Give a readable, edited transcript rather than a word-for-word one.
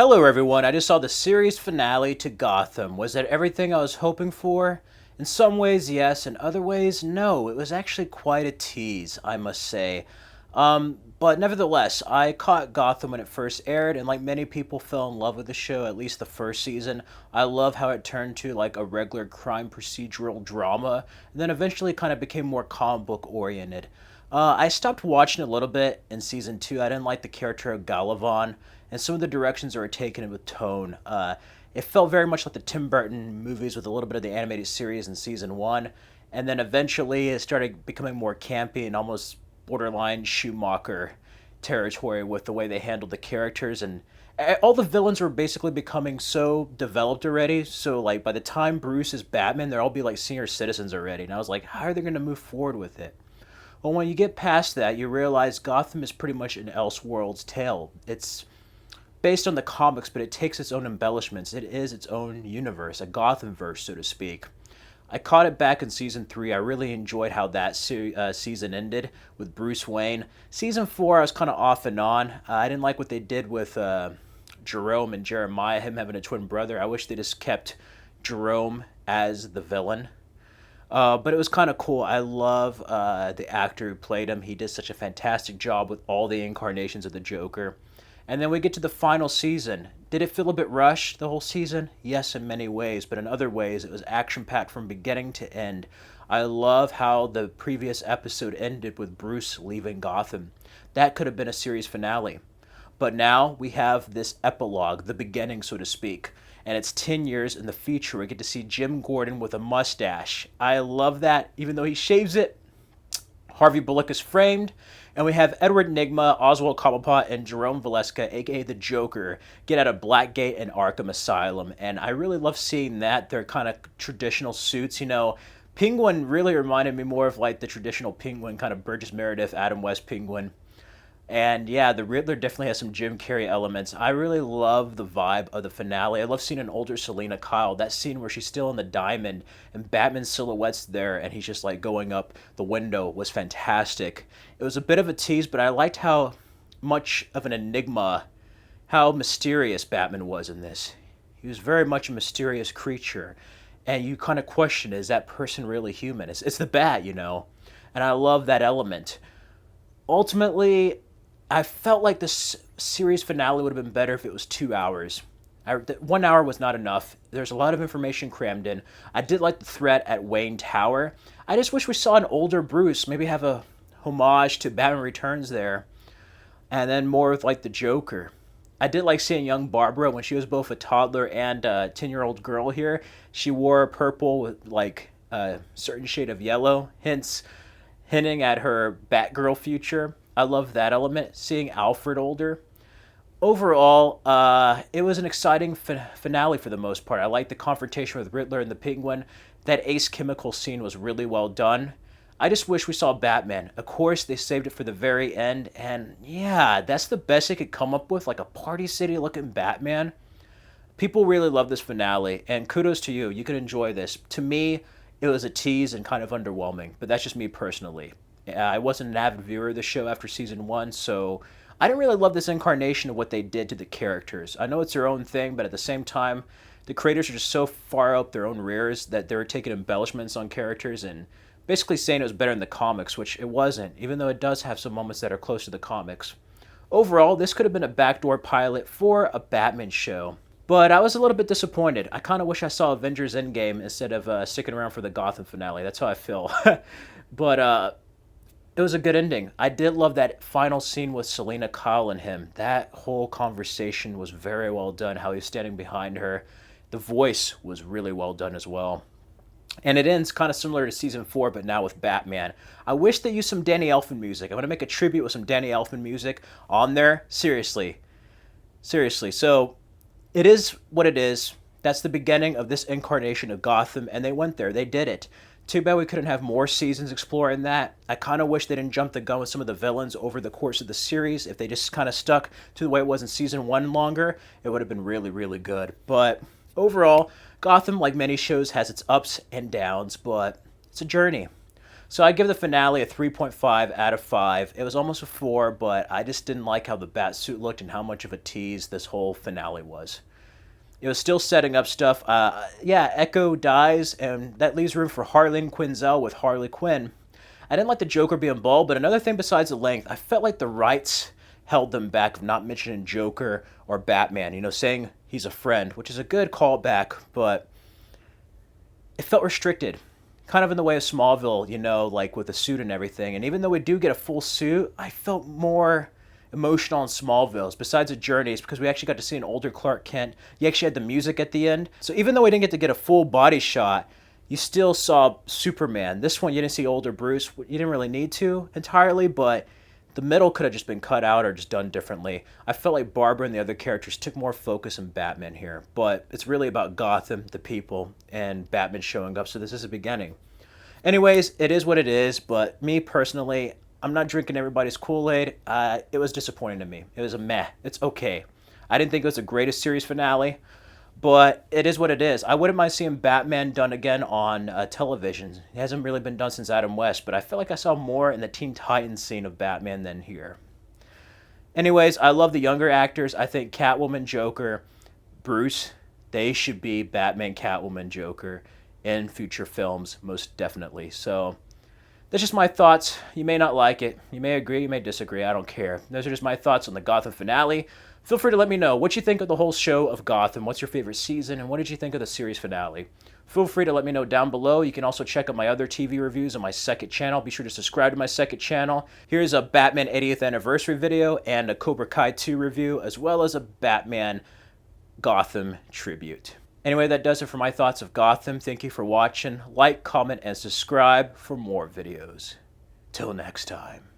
Hello, everyone. I just saw the series finale to Gotham. Was that everything I was hoping for? In some ways, yes. In other ways, no. It was actually quite a tease, I must say. But nevertheless, I caught Gotham when it first aired, and like many people, fell in love with the show, at least the first season. I love how it turned to like a regular crime procedural drama, and then eventually kind of became more comic book oriented. I stopped watching a little bit in season two. I didn't like the character of Galavon, and some of the directions that were taken with tone. It felt very much like the Tim Burton movies with a little bit of the animated series in season one, and then eventually it started becoming more campy and almost borderline Schumacher territory with the way they handled the characters, and all the villains were basically becoming so developed already. So like by the time Bruce is Batman, they'll all be like senior citizens already, and I was like, how are they going to move forward with it? Well, when you get past that, you realize Gotham is pretty much an Elseworlds tale. It's based on the comics, but it takes its own embellishments. It is its own universe, a Gothamverse, so to speak. I caught it back in season three. I really enjoyed how that season ended with Bruce Wayne. Season four, I was kind of off and on. I didn't like what they did with Jerome and Jeremiah, him having a twin brother. I wish they just kept Jerome as the villain. But it was kind of cool. I love the actor who played him. He did such a fantastic job with all the incarnations of the Joker. And then we get to the final season. Did it feel a bit rushed, the whole season? Yes, in many ways, but in other ways, it was action-packed from beginning to end. I love how the previous episode ended with Bruce leaving Gotham. That could have been a series finale. But now we have this epilogue, the beginning, so to speak. And it's 10 years in the future. We get to see Jim Gordon with a mustache. I love that, even though he shaves it. Harvey Bullock is framed, and we have Edward Nygma, Oswald Cobblepot, and Jerome Valeska, aka the Joker, get out of Blackgate and Arkham Asylum. And I really love seeing that. They're kind of traditional suits, you know. Penguin really reminded me more of like the traditional Penguin, kind of Burgess Meredith, Adam West Penguin. And yeah, the Riddler definitely has some Jim Carrey elements. I really love the vibe of the finale. I love seeing an older Selena Kyle. That scene where she's still in the diamond and Batman's silhouette's there and he's just like going up the window was fantastic. It was a bit of a tease, but I liked how much of an enigma, how mysterious Batman was in this. He was very much a mysterious creature. And you kind of question, is that person really human? It's the Bat, you know? And I love that element. Ultimately, I felt like this series finale would have been better if it was 2 hours. 1 hour was not enough. There's a lot of information crammed in. I did like the threat at Wayne Tower. I just wish we saw an older Bruce, maybe have a homage to Batman Returns there, and then more with like the Joker. I did like seeing young Barbara when she was both a toddler and a 10-year-old girl here. She wore purple with like a certain shade of yellow, hence hinting at her Batgirl future. I love that element. Seeing Alfred older. Overall, it was an exciting finale for the most part. I liked the confrontation with Riddler and the Penguin. That Ace Chemical scene was really well done. I just wish we saw Batman. Of course, they saved it for the very end, and yeah, that's the best they could come up with, like a Party City looking Batman. People really love this finale, and kudos to you. You can enjoy this. To me, it was a tease and kind of underwhelming, but that's just me personally. I wasn't an avid viewer of the show after season one, so I didn't really love this incarnation of what they did to the characters. I know it's their own thing, but at the same time, the creators are just so far up their own rears that they were taking embellishments on characters and basically saying it was better in the comics, which it wasn't, even though it does have some moments that are close to the comics. Overall, this could have been a backdoor pilot for a Batman show. But I was a little bit disappointed. I kind of wish I saw Avengers Endgame instead of sticking around for the Gotham finale. That's how I feel. But it was a good ending. I did love that final scene with Selena Kyle and him. That whole conversation was very well done, how he was standing behind her. The voice was really well done as well. And it ends kind of similar to season 4, but now with Batman. I wish they used some Danny Elfman music. I want to make a tribute with some Danny Elfman music on there. Seriously. Seriously. So it is what it is. That's the beginning of this incarnation of Gotham, and they went there. They did it. Too bad we couldn't have more seasons exploring that. I kind of wish they didn't jump the gun with some of the villains over the course of the series. If they just kind of stuck to the way it was in season 1 longer, it would have been really, really good. But overall, Gotham, like many shows, has its ups and downs, but it's a journey. So I give the finale a 3.5 out of 5. It was almost a 4, but I just didn't like how the bat suit looked and how much of a tease this whole finale was. It was still setting up stuff. Yeah, Echo dies, and that leaves room for Harleen Quinzel with Harley Quinn. I didn't like the Joker being bald, but another thing besides the length, I felt like the rights held them back from not mentioning Joker or Batman, saying he's a friend, which is a good callback, but it felt restricted. Kind of in the way of Smallville, like with the suit and everything. And even though we do get a full suit, I felt more emotional in Smallville's besides the journeys because we actually got to see an older Clark Kent. You actually had the music at the end. So even though we didn't get to get a full body shot, you still saw Superman. This one, you didn't see older Bruce. You didn't really need to entirely, but the middle could have just been cut out or just done differently. I felt like Barbara and the other characters took more focus on Batman here, but it's really about Gotham, the people, and Batman showing up, so this is a beginning. Anyways, it is what it is, but me personally, I'm not drinking everybody's Kool-Aid. It was disappointing to me. It was a meh. It's okay. I didn't think it was the greatest series finale, but it is what it is. I wouldn't mind seeing Batman done again on television. It hasn't really been done since Adam West, but I feel like I saw more in the Teen Titans scene of Batman than here. Anyways, I love the younger actors. I think Catwoman, Joker, Bruce, they should be Batman, Catwoman, Joker in future films, most definitely. So that's just my thoughts. You may not like it. You may agree, you may disagree. I don't care. Those are just my thoughts on the Gotham finale. Feel free to let me know what you think of the whole show of Gotham. What's your favorite season? And what did you think of the series finale? Feel free to let me know down below. You can also check out my other TV reviews on my second channel. Be sure to subscribe to my second channel. Here's a Batman 80th anniversary video and a Cobra Kai 2 review, as well as a Batman Gotham tribute. Anyway, that does it for my thoughts of Gotham. Thank you for watching. Like, comment, and subscribe for more videos. Till next time.